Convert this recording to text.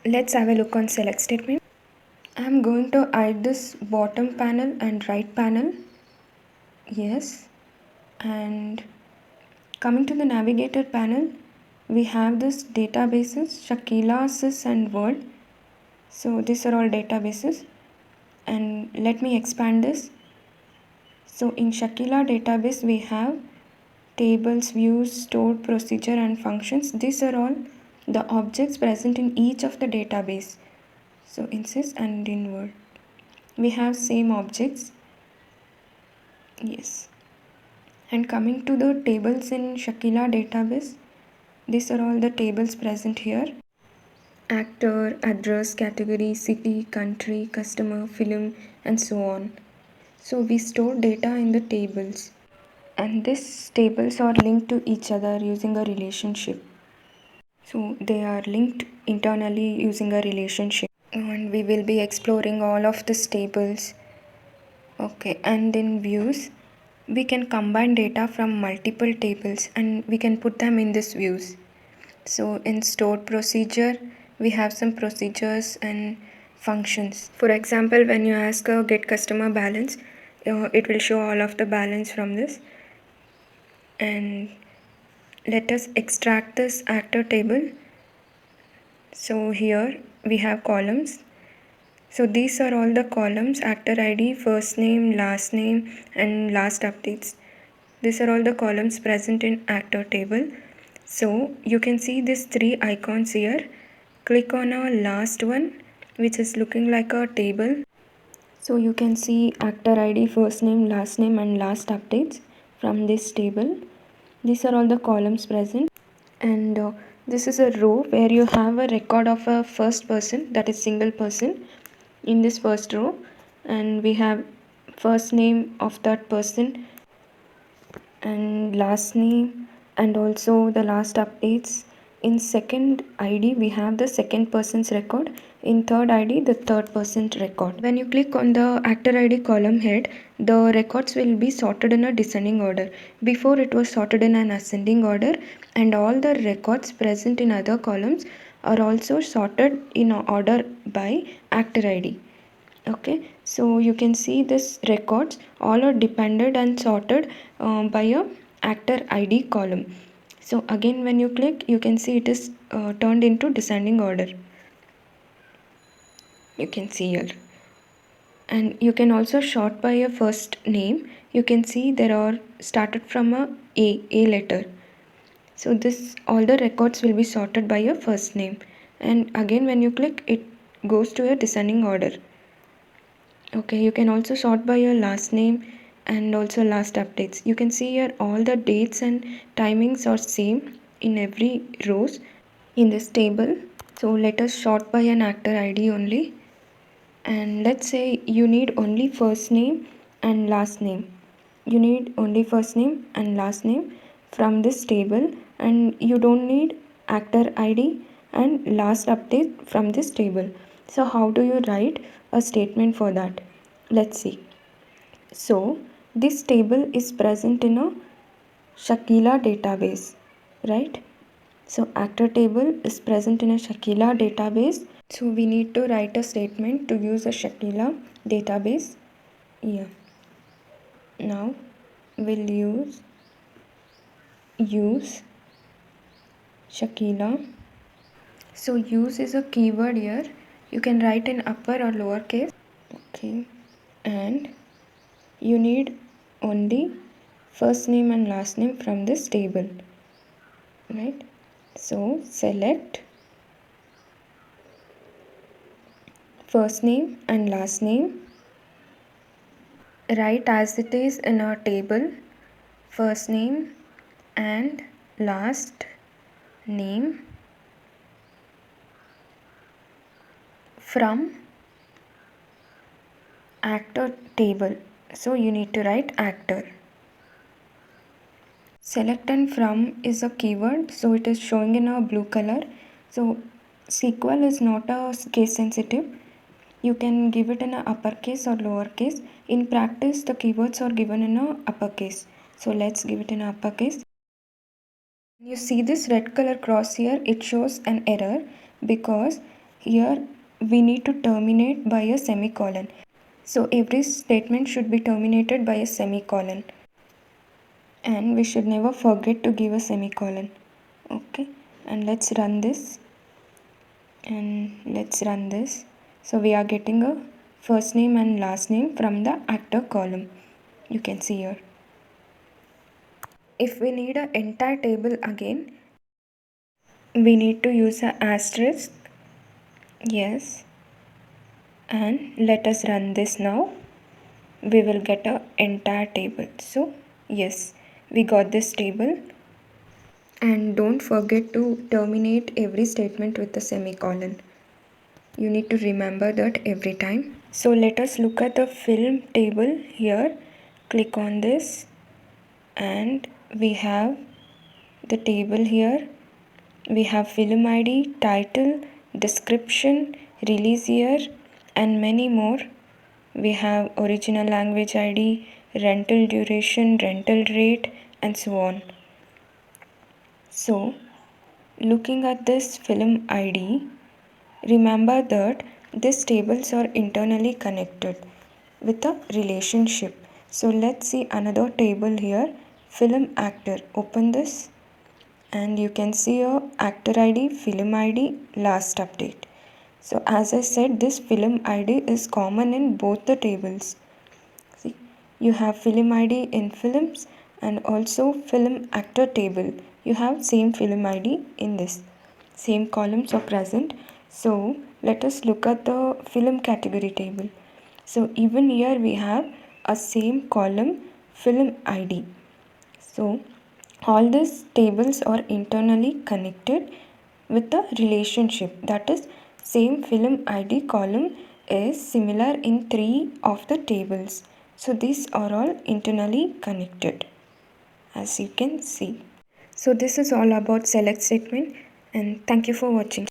Let's have a look on select statement. I'm going to hide this bottom panel and right panel. Yes. And coming to the navigator panel, we have this databases, Shakila, Sys and World. So these are all databases. And let me expand this. So in Shakila database, we have tables, views, stored procedure and functions. These are all the objects present in each of the database. So in Sys and in Word, we have same objects. Yes. And coming to the tables in Shakila database, these are all the tables present here. Actor, address, category, city, country, customer, film, and so on. So we store data in the tables. And these tables are linked to each other using a relationship. So they are linked internally using a relationship. And we will be exploring all of these tables. Okay, and in views, we can combine data from multiple tables and we can put them in these views. So in stored procedure, we have some procedures and functions. For example, when you ask a get customer balance, it will show all of the balance from this. And let us extract this actor table. So here we have columns. So these are all the columns: actor ID, first name, and last updates. These are all the columns present in actor table. So you can see these three icons here. Click on our last one, which is looking like a table. So you can see actor ID, first name, and last updates from this table. These are all the columns present. And this is a row where you have a record of a first person, that is single person, in this first row. And we have first name of that person and last name and also the last updates. In second ID we have the second person's record, in third ID the third person's record. When you click on the actor ID column head, the records will be sorted in a descending order. Before it was sorted in an ascending order, and all the records present in other columns are also sorted in order by actor ID. Okay, so you can see this records all are dependent and sorted by a actor ID column. So again when you click, you can see it is turned into descending order. You can see here. And you can also sort by a first name. You can see there are started from a letter. So this all the records will be sorted by a first name. And again when you click, it goes to a descending order. Okay, you can also sort by your last name and also last updates. You can see here all the dates and timings are same in every rows in this table. So let us sort by an actor ID only. And let's say you need only first name and last name. You need only first name and last name from this table, and you don't need actor ID and last update from this table. So how do you write a statement for that? Let's see. So this table is present in a Shakila database, right? So actor table is present in a Shakila database. So we need to write a statement to use a Shakila database. Yeah. Now we'll use Shakila. So use is a keyword here. You can write in upper or lower case. Okay. And you need only first name and last name from this table, right? So select first name and last name, write as it is in our table, first name and last name from actor table. So you need to write actor. Select and from is a keyword, so it is showing in a blue color. So SQL is not a case sensitive. You can give it in a uppercase or lowercase. In practice, the keywords are given in a uppercase. So let's give it in a uppercase. You see this red color cross here, it shows an error because Here we need to terminate by a semicolon. So every statement should be terminated by a semicolon. And we should never forget to give a semicolon. Okay, and let's run this. So we are getting a first name and last name from the actor column. You can see here. If we need an entire table again, we need to use an asterisk. Yes, and let us run this now. We will get an entire table. So yes, we got this table. And don't forget to terminate every statement with a semicolon. You need to remember that every time. So let us look at the film table here. Click on this and we have the table here. We have film ID, title, description, release year and many more. We have original language ID, rental duration, rental rate and so on. So looking at this film ID, remember that these tables are internally connected with a relationship. So let's see another table here, film actor. Open this and you can see a actor ID, film ID, last update. So as I said, this film ID is common in both the tables. See, you have film ID in films and also film actor table. You have same film ID in this. Same columns are present. So let us look at the film category table. So even here we have a same column film ID. So all these tables are internally connected with a relationship, that is same film ID column is similar in 3 of the tables. So these are all internally connected as you can see. So this is all about select statement and thank you for watching.